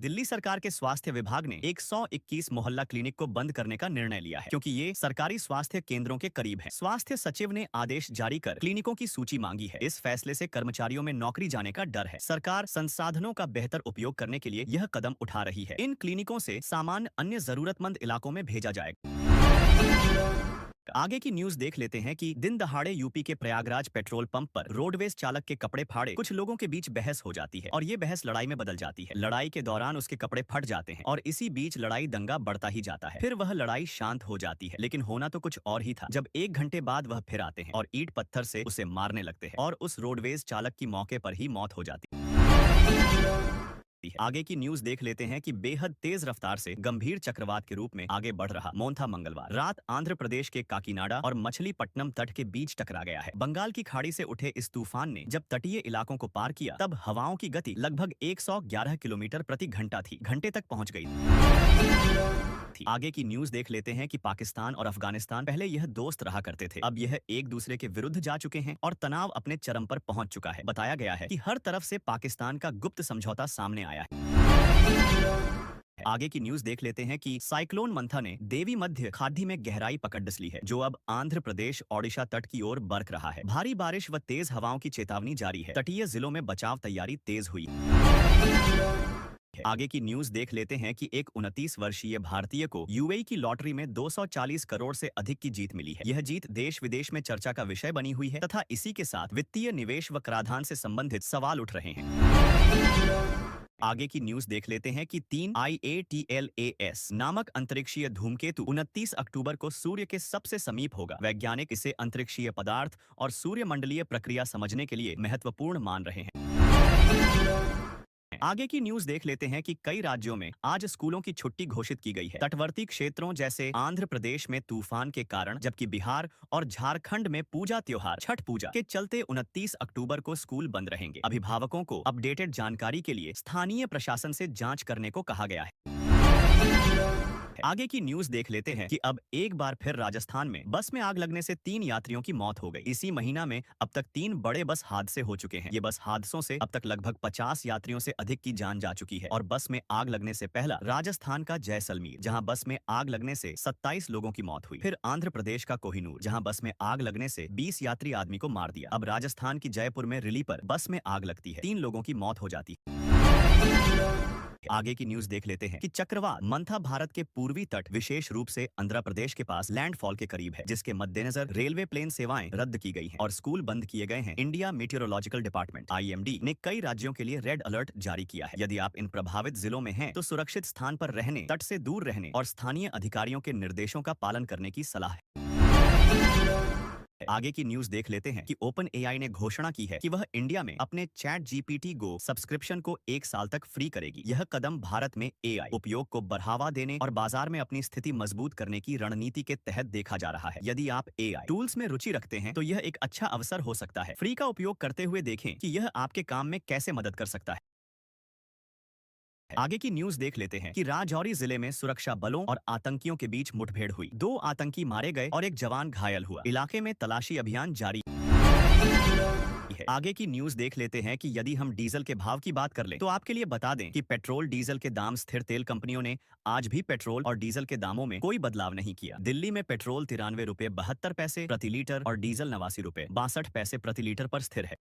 दिल्ली सरकार के स्वास्थ्य विभाग ने 121 मोहल्ला क्लिनिक को बंद करने का निर्णय लिया है क्योंकि ये सरकारी स्वास्थ्य केंद्रों के करीब है। स्वास्थ्य सचिव ने आदेश जारी कर क्लिनिकों की सूची मांगी है। इस फैसले से कर्मचारियों में नौकरी जाने का डर है। सरकार संसाधनों का बेहतर उपयोग करने के लिए यह कदम उठा रही है। इन क्लिनिकों से सामान अन्य जरूरतमंद इलाकों में भेजा जाएगा। आगे की न्यूज देख लेते हैं कि दिन दहाड़े यूपी के प्रयागराज पेट्रोल पंप पर रोडवेज चालक के कपड़े फाड़े कुछ लोगों के बीच बहस हो जाती है और ये बहस लड़ाई में बदल जाती है। लड़ाई के दौरान उसके कपड़े फट जाते हैं और इसी बीच लड़ाई दंगा बढ़ता ही जाता है। फिर वह लड़ाई शांत हो जाती है, लेकिन होना तो कुछ और ही था जब 1 घंटे बाद वह फिर आते हैं और ईंट पत्थर से उसे मारने लगते हैं और उस रोडवेज चालक की मौके पर ही मौत हो जाती है। आगे की न्यूज देख लेते हैं कि बेहद तेज रफ्तार से गंभीर चक्रवात के रूप में आगे बढ़ रहा मोन्था मंगलवार रात आंध्र प्रदेश के काकीनाडा और मछलीपट्टनम तट के बीच टकरा गया है। बंगाल की खाड़ी से उठे इस तूफान ने जब तटीय इलाकों को पार किया तब हवाओं की गति लगभग 111 किलोमीटर प्रति घंटा थी। घंटे तक पहुंच गई थी। आगे की न्यूज देख लेते हैं कि पाकिस्तान और अफगानिस्तान पहले यह दोस्त रहा करते थे, अब यह एक दूसरे के विरुद्ध जा चुके हैं और तनाव अपने चरम पर पहुंच चुका है। बताया गया है कि हर तरफ से पाकिस्तान का गुप्त समझौता सामने आया है। आगे की न्यूज देख लेते हैं कि साइक्लोन मंथा ने देवी मध्य खाड़ी में गहराई पकड़ ली है, जो अब आंध्र प्रदेश ओडिशा तट की ओर बरक रहा है। भारी बारिश व तेज हवाओं की चेतावनी जारी है। तटीय जिलों में बचाव तैयारी तेज हुई। आगे की न्यूज देख लेते हैं कि एक 29 वर्षीय भारतीय को यूएई की लॉटरी में 240 करोड़ से अधिक की जीत मिली है। यह जीत देश विदेश में चर्चा का विषय बनी हुई है तथा इसी के साथ वित्तीय निवेश व कराधान से संबंधित सवाल उठ रहे हैं। आगे की न्यूज देख लेते हैं कि 3 IATLAS नामक अंतरिक्षीय धूमकेतु 29 अक्टूबर को सूर्य के सबसे समीप होगा। वैज्ञानिक इसे अंतरिक्षीय पदार्थ और सूर्यमंडलीय प्रक्रिया समझने के लिए महत्वपूर्ण मान रहे हैं। आगे की न्यूज देख लेते हैं कि कई राज्यों में आज स्कूलों की छुट्टी घोषित की गई है। तटवर्ती क्षेत्रों जैसे आंध्र प्रदेश में तूफान के कारण, जबकि बिहार और झारखंड में पूजा त्योहार छठ पूजा के चलते 29 अक्टूबर को स्कूल बंद रहेंगे। अभिभावकों को अपडेटेड जानकारी के लिए स्थानीय प्रशासन से जांच करने को कहा गया है। आगे की न्यूज देख लेते हैं कि अब एक बार फिर राजस्थान में बस में आग लगने से 3 यात्रियों की मौत हो गई। इसी महीना में अब तक 3 बड़े बस हादसे हो चुके हैं। ये बस हादसों से अब तक लगभग 50 यात्रियों से अधिक की जान जा चुकी है। और बस में आग लगने से पहला राजस्थान का जैसलमेर, जहां बस में आग लगने से 27 लोगों की मौत हुई। फिर आंध्र प्रदेश का कोहिनूर, जहां बस में आग लगने से 20 यात्री आदमी को मार दिया। अब राजस्थान की जयपुर में रिली पर बस में आग लगती है, 3 लोगों की मौत हो जाती है। आगे की न्यूज देख लेते हैं कि चक्रवात मंथा भारत के पूर्वी तट, विशेष रूप से आंध्र प्रदेश के पास लैंडफॉल के करीब है, जिसके मद्देनजर रेलवे प्लेन सेवाएं रद्द की गई हैं और स्कूल बंद किए गए हैं। इंडिया मीटियोरोलॉजिकल डिपार्टमेंट IMD ने कई राज्यों के लिए रेड अलर्ट जारी किया है। यदि आप इन प्रभावित जिलों में हैं, तो सुरक्षित स्थान पर रहने, तट से दूर रहने और स्थानीय अधिकारियों के निर्देशों का पालन करने की सलाह है। आगे की न्यूज देख लेते हैं कि OpenAI ने घोषणा की है कि वह इंडिया में अपने ChatGPT Go सब्सक्रिप्शन को 1 साल तक फ्री करेगी। यह कदम भारत में AI उपयोग को बढ़ावा देने और बाजार में अपनी स्थिति मजबूत करने की रणनीति के तहत देखा जा रहा है। यदि आप AI टूल्स में रुचि रखते हैं तो यह एक अच्छा अवसर हो सकता है। फ्री का उपयोग करते हुए देखें कि यह आपके काम में कैसे मदद कर सकता है। आगे की न्यूज देख लेते हैं कि राजौरी जिले में सुरक्षा बलों और आतंकियों के बीच मुठभेड़ हुई। 2 आतंकी मारे गए और एक जवान घायल हुआ। इलाके में तलाशी अभियान जारी है। आगे की न्यूज देख लेते हैं कि यदि हम डीजल के भाव की बात कर लें तो आपके लिए बता दें कि पेट्रोल डीजल के दाम स्थिर। तेल कंपनियों ने आज भी पेट्रोल और डीजल के दामों में कोई बदलाव नहीं किया। दिल्ली में पेट्रोल 93 रुपए 72 पैसे प्रति लीटर और डीजल 89 रुपए 62 पैसे प्रति लीटर पर स्थिर है।